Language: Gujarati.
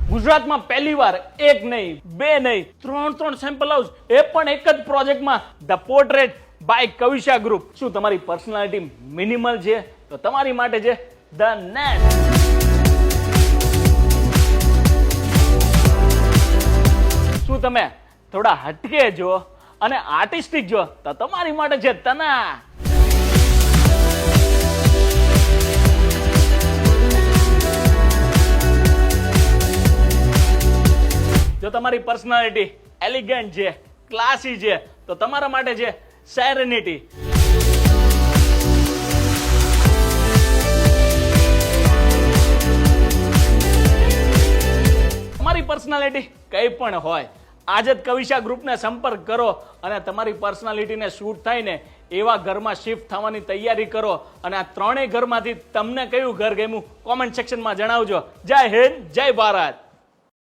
ગુજરાતમાં પહેલીવાર એક નહીં, બે નહીં, ત્રણ સેમ્પલ હાઉસ, એ પણ એક જ પ્રોજેક્ટમાં. The portrait by Kavisha group. શું તમારી પર્સનાલિટી મિનિમલ છે? તો તમારી માટે છે ધ નેસ્ટ. શું તમે થોડા હટકે જો અને આર્ટિસ્ટિક જો? તો તમારી માટે છે તના. જો તમારી પર્સનાલિટી એલિગન્ટ છે, ક્લાસી છે, તો તમારા માટે છે સેરેનિટી. તમારી પર્સનાલિટી કઈ પણ હોય, આજે જ કવિશા ગ્રુપને સંપર્ક કરો અને તમારી પર્સનાલિટીને શૂટ થાય ને એવા ઘરમાં શિફ્ટ થવાની તૈયારી કરો. અને આ ત્રણેય ઘરમાંથી તમને કયું ઘર ગમ્યું કોમેન્ટ સેક્શનમાં જણાવજો. જય હિન્દ, જય ભારત.